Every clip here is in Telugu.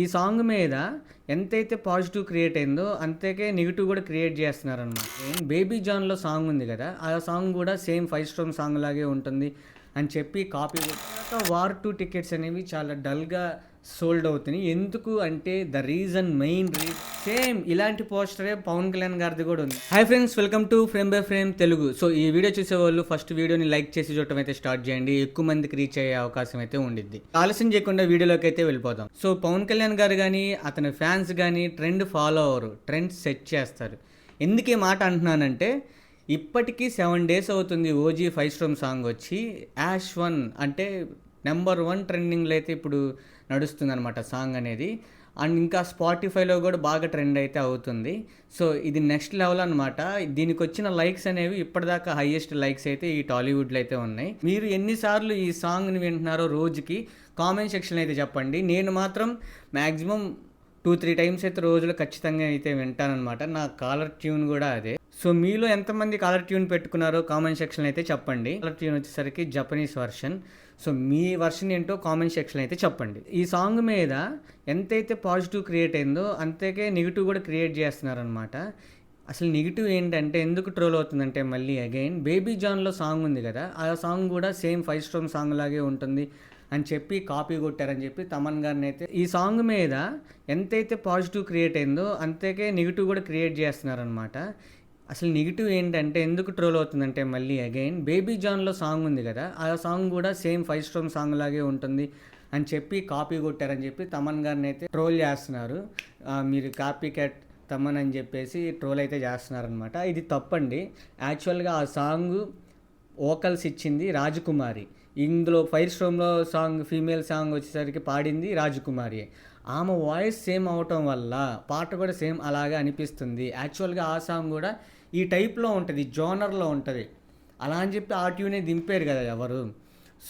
ఈ సాంగ్ మీద ఎంతైతే పాజిటివ్ క్రియేట్ అయిందో అంతకే నెగిటివ్ కూడా క్రియేట్ చేస్తున్నారనమాట. బేబీ జాన్లో సాంగ్ ఉంది కదా, ఆ సాంగ్ కూడా సేమ్ 5 స్టార్ సాంగ్ లాగే ఉంటుంది అని చెప్పి కాపీ వార్ 2 టికెట్స్ అనేవి చాలా డల్గా సోల్డ్ అవుతున్నాయి. ఎందుకు అంటే ద రీజన్ మెయిన్ సేమ్ ఇలాంటి పోస్టరే పవన్ కళ్యాణ్ గారిది కూడా ఉంది. Hi friends, welcome to frame by frame Telugu. So ఈ వీడియో చూసేవాళ్ళు ఫస్ట్ వీడియోని లైక్ చేసి చూడటం అయితే స్టార్ట్ చేయండి, ఎక్కువ మందికి రీచ్ అయ్యే అవకాశం అయితే ఉండిద్ది. ఆలస్యం చేయకుండా వీడియోలోకి అయితే వెళ్ళిపోతాం. సో పవన్ కళ్యాణ్ గారు కానీ అతని ఫ్యాన్స్ కానీ ట్రెండ్ ఫాలో అవ్వరు, ట్రెండ్ సెట్ చేస్తారు. ఎందుకు ఈ మాట అంటున్నానంటే ఇప్పటికీ 7 days అవుతుంది ఓజీ 5 స్టార్ సాంగ్ వచ్చి. యాష్ 1 అంటే నెంబర్ 1 ట్రెండింగ్లో అయితే ఇప్పుడు నడుస్తుంది అనమాట సాంగ్ అనేది. అండ్ ఇంకా స్పాటిఫైలో కూడా బాగా ట్రెండ్ అయితే అవుతుంది. సో ఇది నెక్స్ట్ లెవెల్ అనమాట. దీనికి వచ్చిన లైక్స్ అనేవి ఇప్పటిదాకా హైయెస్ట్ లైక్స్ అయితే ఈ టాలీవుడ్లో అయితే ఉన్నాయి. మీరు ఎన్నిసార్లు ఈ సాంగ్ని వింటున్నారో రోజుకి కామెంట్ సెక్షన్ అయితే చెప్పండి. నేను మాత్రం మ్యాక్సిమం 2-3 times అయితే రోజులో ఖచ్చితంగా అయితే వింటానమాట. నా కాలర్ ట్యూన్ కూడా అదే. సో మీలో ఎంతమంది కాలర్ ట్యూన్ పెట్టుకున్నారో కామెంట్ సెక్షన్ అయితే చెప్పండి. కాలర్ ట్యూన్ వచ్చేసరికి జపనీస్ వర్షన్. సో మీ వర్షన్ ఏంటో కామెంట్ సెక్షన్ అయితే చెప్పండి. ఈ సాంగ్ మీద ఎంతైతే పాజిటివ్ క్రియేట్ అయిందో అంతకే నెగిటివ్ కూడా క్రియేట్ చేస్తున్నారనమాట. అసలు నెగిటివ్ ఏంటంటే ఎందుకు ట్రోల్ అవుతుందంటే మళ్ళీ అగైన్ బేబీ జాన్లో సాంగ్ ఉంది కదా, ఆ సాంగ్ కూడా సేమ్ 5 స్టార్ సాంగ్ లాగే ఉంటుంది అని చెప్పి కాపీ కొట్టారని చెప్పి తమన్ గారిని అయితే ఈ సాంగ్ మీద ఎంతైతే పాజిటివ్ క్రియేట్ అయిందో అంతకే నెగిటివ్ కూడా క్రియేట్ చేస్తున్నారనమాట. అసలు నెగిటివ్ ఏంటంటే ఎందుకు ట్రోల్ అవుతుందంటే మళ్ళీ అగైన్ బేబీ జాన్లో సాంగ్ ఉంది కదా, ఆ సాంగ్ కూడా సేమ్ 5 స్టార్ సాంగ్ లాగే ఉంటుంది అని చెప్పి కాపీ కొట్టారని చెప్పి తమన్ గారిని అయితే ట్రోల్ చేస్తున్నారు. మీరు కాపీ క్యాట్ తమన్ అని చెప్పేసి ట్రోల్ అయితే చేస్తున్నారనమాట. ఇది తప్పండి. యాక్చువల్గా ఆ సాంగ్ వోకల్స్ ఇచ్చింది రాజకుమారి. ఇందులో 5 స్టార్లో సాంగ్ ఫీమేల్ సాంగ్ వచ్చేసరికి పాడింది రాజకుమారి. ఆమె వాయిస్ సేమ్ అవటం వల్ల పాట కూడా సేమ్ అలాగే అనిపిస్తుంది. యాక్చువల్గా ఆ సాంగ్ కూడా ఈ టైప్లో ఉంటుంది, జోనర్లో ఉంటుంది. అలా అని చెప్పి ఆ ట్యూనే దింపారు కదా ఎవరు.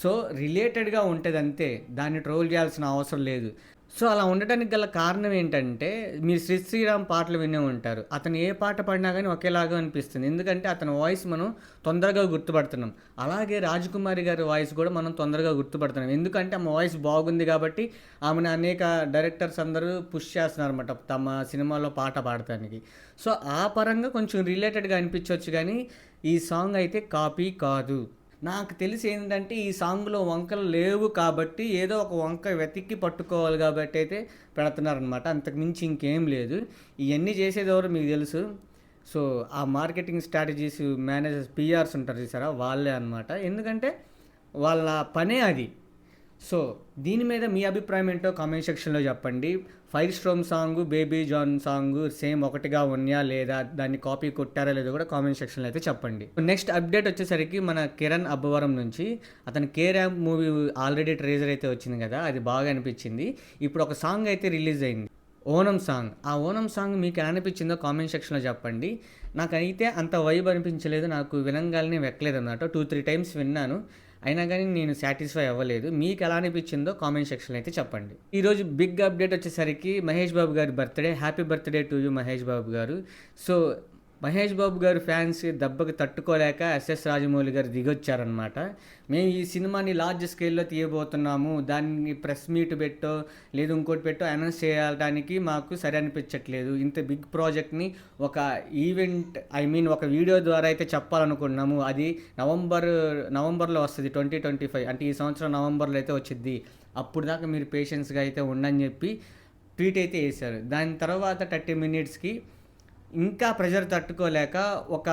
సో రిలేటెడ్గా ఉంటుంది అంతే, దాన్ని ట్రోల్ చేయాల్సిన అవసరం లేదు. సో అలా ఉండటానికి గల కారణం ఏంటంటే మీరు శ్రీరామ్ పాటలు వినే ఉంటారు. అతను ఏ పాట పాడినా కానీ ఒకేలాగా అనిపిస్తుంది, ఎందుకంటే అతని వాయిస్ మనం తొందరగా గుర్తుపడుతున్నాం. అలాగే రాజకుమారి గారి వాయిస్ కూడా మనం తొందరగా గుర్తుపడుతున్నాం, ఎందుకంటే ఆమె వాయిస్ బాగుంది కాబట్టి ఆమెను అనేక డైరెక్టర్స్ అందరూ పుష్ చేస్తున్నారు అనమాట తమ సినిమాలో పాట పాడటానికి. సో ఆ పరంగా కొంచెం రిలేటెడ్గా అనిపించవచ్చు, కానీ ఈ సాంగ్ అయితే కాపీ కాదు. నాకు తెలిసి ఏంటంటే ఈ సాంగ్లో వంకలు లేవు కాబట్టి ఏదో ఒక వంక వెతికి పట్టుకోవాలి కాబట్టి అయితే పెడుతున్నారనమాట. అంతకుమించి ఇంకేం లేదు. ఇవన్నీ చేసేది ఎవరు మీకు తెలుసు. సో ఆ మార్కెటింగ్ స్ట్రాటజీస్ మేనేజర్స్, పిఆర్స్ ఉంటారు చూసారా, వాళ్ళే అనమాట. ఎందుకంటే వాళ్ళ పనే అది. సో దీని మీద మీ అభిప్రాయం ఏంటో కామెంట్ సెక్షన్లో చెప్పండి. 5 star song baby John song same ఒకటిగా ఉన్నాయా లేదా, దాన్ని కాపీ కొట్టారా లేదో కూడా కామెంట్ సెక్షన్లో అయితే చెప్పండి. నెక్స్ట్ అప్డేట్ వచ్చేసరికి మన కిరణ్ అబ్బవరం నుంచి అతని కేరామ్ మూవీ ఆల్రెడీ ట్రేజర్ అయితే వచ్చింది కదా, అది బాగా అనిపించింది. ఇప్పుడు ఒక సాంగ్ అయితే రిలీజ్ అయింది, ఓనం సాంగ్. ఆ ఓనం సాంగ్ మీకు ఎలా అనిపించిందో కామెంట్ సెక్షన్లో చెప్పండి. నాకైతే అంత వైబ్ అనిపించలేదు, నాకు వినంగానే వెక్కలేదు అన్నమాట. 2-3 times విన్నాను, అయినా కానీ నేను సాటిస్ఫై అవ్వలేదు. మీకు ఎలా అనిపించిందో కామెంట్ సెక్షన్లో అయితే చెప్పండి. ఈరోజు బిగ్ అప్డేట్ వచ్చేసరికి మహేష్ బాబు గారి birthday. Happy birthday to you Mahesh Babu garu. So Mahesh Babu గారు ఫ్యాన్స్ దెబ్బకి తట్టుకోలేక ఎస్ఎస్ రాజమౌళి గారు దిగొచ్చారనమాట. మేము ఈ సినిమాని లార్జ్ స్కేల్లో తీయబోతున్నాము, దాన్ని ప్రెస్ మీట్ పెట్టో లేదు ఇంకోటి పెట్టో అనౌన్స్ చేయడానికి మాకు సరి అనిపించట్లేదు. ఇంత బిగ్ ప్రాజెక్ట్ని ఒక ఈవెంట్ ఒక వీడియో ద్వారా అయితే చెప్పాలనుకున్నాము. అది నవంబర్లో వస్తుంది, 2025 అంటే ఈ సంవత్సరం నవంబర్లో అయితే వచ్చింది. అప్పుడు దాకా మీరు పేషెన్స్గా అయితే ఉండని చెప్పి ట్వీట్ అయితే వేశారు. దాని తర్వాత 30 minutesకి ఇంకా ప్రెషర్ తట్టుకోలేక ఒక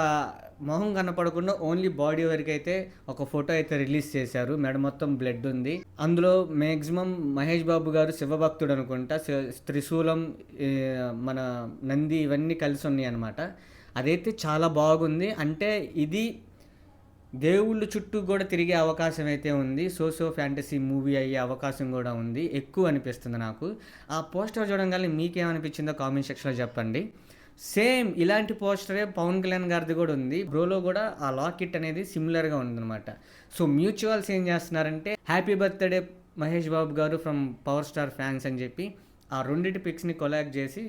మొహం కనపడకుండా ఓన్లీ బాడీ వరకు అయితే ఒక ఫోటో అయితే రిలీజ్ చేశారు. మెడ మొత్తం బ్లడ్ ఉంది. అందులో మ్యాక్సిమం మహేష్ బాబు గారు శివభక్తుడు అనుకుంటా, త్రిశూలం, మన నంది ఇవన్నీ కలిసి ఉన్నాయి అనమాట. అదైతే చాలా బాగుంది. అంటే ఇది దేవుళ్ళు చుట్టూ కూడా తిరిగే అవకాశం అయితే ఉంది. సోషో ఫ్యాంటసీ మూవీ అయ్యే అవకాశం కూడా ఉంది, ఎక్కువ అనిపిస్తుంది నాకు. ఆ పోస్టర్ చూడగానే మీకేమనిపించిందో కామెంట్ సెక్షన్లో చెప్పండి. సేమ్ ఇలాంటి పోస్టరే పవన్ కళ్యాణ్ గారిది కూడా ఉంది. బ్రోలో కూడా ఆ లాకెట్ అనేది సిమిలర్గా ఉందన్నమాట. సో మ్యూచువల్స్ ఏం చేస్తున్నారంటే హ్యాపీ బర్త్డే మహేష్ బాబు గారు ఫ్రమ్ పవర్ స్టార్ ఫ్యాన్స్ అని చెప్పి ఆ రెండింటి పిక్స్ని కొలాక్ట్ చేసి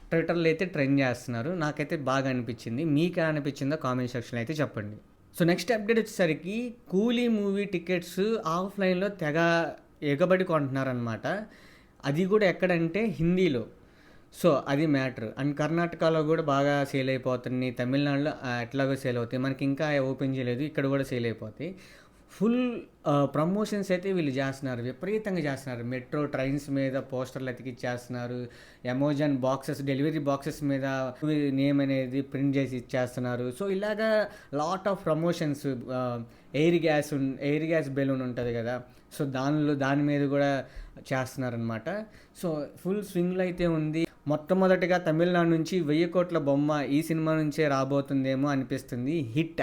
ట్విట్టర్లో అయితే ట్రెండ్ చేస్తున్నారు. నాకైతే బాగా అనిపించింది. మీకు ఎలా అనిపించిందో కామెంట్ సెక్షన్లో అయితే చెప్పండి. సో నెక్స్ట్ అప్డేట్ వచ్చేసరికి కూలీ మూవీ టికెట్స్ ఆఫ్లైన్లో తెగ ఎగబడి కొంటున్నారనమాట. అది కూడా ఎక్కడంటే హిందీలో. సో అది మ్యాటర్. అండ్ కర్ణాటకలో కూడా బాగా సేల్ అయిపోతుంది, తమిళనాడులో ఎట్లాగో సేల్ అవుతాయి, మనకి ఇంకా ఓపెన్ చేయలేదు, ఇక్కడ కూడా సేల్ అయిపోతాయి. ఫుల్ ప్రమోషన్స్ అయితే వీళ్ళు చేస్తున్నారు, విపరీతంగా చేస్తున్నారు. మెట్రో ట్రైన్స్ మీద పోస్టర్లు అతికిచ్చేస్తున్నారు, అమెజాన్ బాక్సెస్ డెలివరీ బాక్సెస్ మీద నేమ్ అనేది ప్రింట్ చేసి ఇచ్చేస్తున్నారు. సో ఇలాగా lot of promotions. Air gas balloon ఉంటుంది కదా, సో దాని మీద కూడా చేస్తున్నారనమాట. సో ఫుల్ స్వింగ్లో అయితే ఉంది. మొట్టమొదటిగా తమిళనాడు నుంచి 1000 కోట్ల బొమ్మ ఈ సినిమా నుంచే రాబోతుందేమో అనిపిస్తుంది. హిట్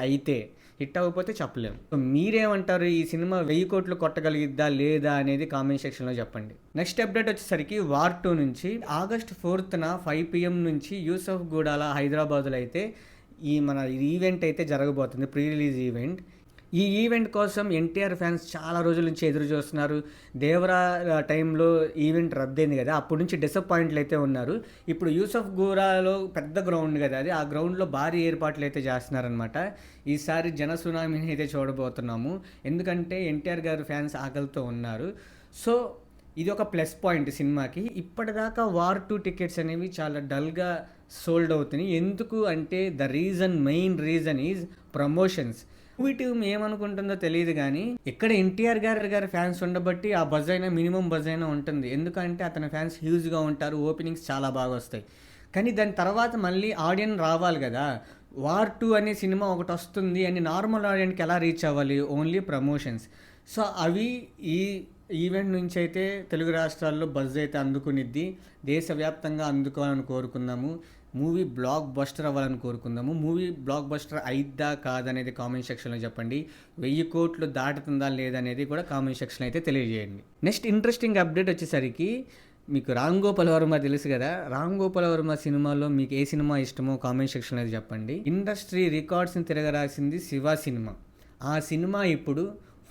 అవ్వకపోతే చెప్పలేము. సో మీరేమంటారు, ఈ సినిమా 1000 కోట్లు కొట్టగలిగిద్దా లేదా అనేది కామెంట్ సెక్షన్లో చెప్పండి. నెక్స్ట్ అప్డేట్ వచ్చేసరికి వార్ 2 నుంచి ఆగస్ట్ 4th 5 PM నుంచి యూసఫ్ గూడాల హైదరాబాద్లో అయితే మన ఈవెంట్ అయితే జరగబోతుంది, ప్రీ రిలీజ్ ఈవెంట్. ఈ ఈవెంట్ కోసం ఎన్టీఆర్ ఫ్యాన్స్ చాలా రోజుల నుంచి ఎదురు చూస్తున్నారు. దేవరా టైంలో ఈవెంట్ రద్దయింది కదా, అప్పటి నుంచి డిసప్పాయింట్లు అయితే ఉన్నారు. ఇప్పుడు యూసఫ్ గూరాలో పెద్ద గ్రౌండ్ కదా అది, ఆ గ్రౌండ్లో భారీ ఏర్పాట్లు అయితే చేస్తున్నారనమాట. ఈసారి జన సునామీని అయితే చూడబోతున్నాము, ఎందుకంటే ఎన్టీఆర్ గారు ఫ్యాన్స్ ఆకలితో ఉన్నారు. సో ఇది ఒక ప్లస్ పాయింట్ సినిమాకి. ఇప్పటిదాకా వార్ 2 టికెట్స్ అనేవి చాలా డల్గా సోల్డ్ అవుతున్నాయి. ఎందుకు అంటే main reason is promotions. Movie team ఏమనుకుంటుందో తెలియదు కానీ ఇక్కడ ఎన్టీఆర్ గారి ఫ్యాన్స్ ఉండబట్టి ఆ బజ్ అయినా, మినిమం బజ్ అయినా ఉంటుంది. ఎందుకంటే అతని ఫ్యాన్స్ హ్యూజ్గా ఉంటారు, ఓపెనింగ్స్ చాలా బాగా వస్తాయి. కానీ దాని తర్వాత మళ్ళీ ఆడియన్స్ రావాలి కదా. వార్ 2 అనే సినిమా ఒకటి వస్తుంది అని నార్మల్ ఆడియన్స్కి ఎలా రీచ్ అవ్వాలి? Only promotions. సో అవి ఈ ఈవెంట్ నుంచి అయితే తెలుగు రాష్ట్రాల్లో బజ్ అయితే అందుకునిద్ది, దేశవ్యాప్తంగా అందుకోవాలని కోరుకుందాము. మూవీ బ్లాక్ బస్టర్ అవ్వాలని కోరుకుందాము. మూవీ బ్లాక్ బస్టర్ అయిద్దా కాదనేది కామెంట్ సెక్షన్లో చెప్పండి. 1000 కోట్లు దాటుతుందా లేదనేది కూడా కామెంట్ సెక్షన్లో అయితే తెలియజేయండి. నెక్స్ట్ ఇంట్రెస్టింగ్ అప్డేట్ వచ్చేసరికి, మీకు రామ్ గోపాల్ వర్మ తెలుసు కదా, రామ్ గోపాల్ వర్మ సినిమాలో మీకు ఏ సినిమా ఇష్టమో కామెంట్ సెక్షన్లో చెప్పండి. ఇండస్ట్రీ రికార్డ్స్ని తిరగరాసింది శివ సినిమా. ఆ సినిమా ఇప్పుడు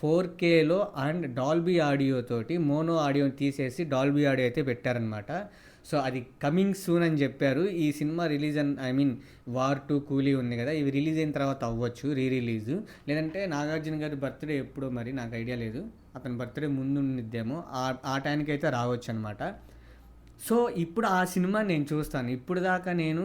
4Kలో అండ్ డాల్బీ ఆడియో తోటి మోనో ఆడియో తీసేసి డాల్బీ ఆడియో అయితే పెట్టారనమాట. సో అది కమింగ్ సూన్ అని చెప్పారు. ఈ సినిమా రిలీజ్ వార్ 2 కూలీ ఉంది కదా, ఇవి రిలీజ్ అయిన తర్వాత అవ్వచ్చు రిలీజు, లేదంటే నాగార్జున గారి బర్త్డే ఎప్పుడో మరి నాకు ఐడియా లేదు, అతని బర్త్డే ముందు ఉండిద్దేమో, ఆ టైంకి అయితే రావచ్చు అనమాట. సో ఇప్పుడు ఆ సినిమా నేను చూస్తాను. ఇప్పుడు దాకా నేను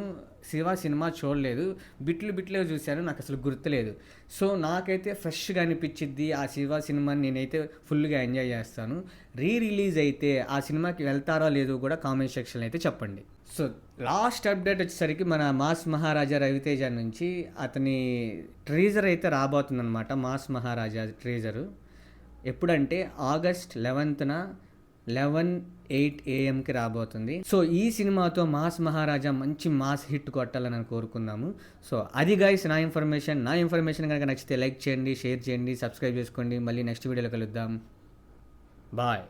శివ సినిమా చూడలేదు, బిట్లే చూశాను, నాకు అసలు గుర్తులేదు. సో నాకైతే ఫ్రెష్గా అనిపించిద్ది ఆ శివ సినిమాని, నేనైతే ఫుల్గా ఎంజాయ్ చేస్తాను. రిలీజ్ అయితే ఆ సినిమాకి వెళ్తారో లేదో కూడా కామెంట్ సెక్షన్లో అయితే చెప్పండి. సో లాస్ట్ అప్డేట్ వచ్చేసరికి మన మాస్ మహారాజా రవితేజ నుంచి అతని ట్రీజర్ అయితే రాబోతుందన్నమాట. మాస్ మహారాజా ట్రీజరు ఎప్పుడంటే ఆగస్ట్ 11th 11:08 AM రాబోతుంది. సో ఈ సినిమాతో మాస్ మహారాజా మంచి మాస్ హిట్ కొట్టాలని కోరుకుందాము. సో అది గైస్ నా ఇన్ఫర్మేషన్ కనుక నచ్చితే లైక్ చేయండి, షేర్ చేయండి, సబ్స్క్రైబ్ చేసుకోండి. మళ్ళీ నెక్స్ట్ వీడియోలో కలుద్దాం. బాయ్.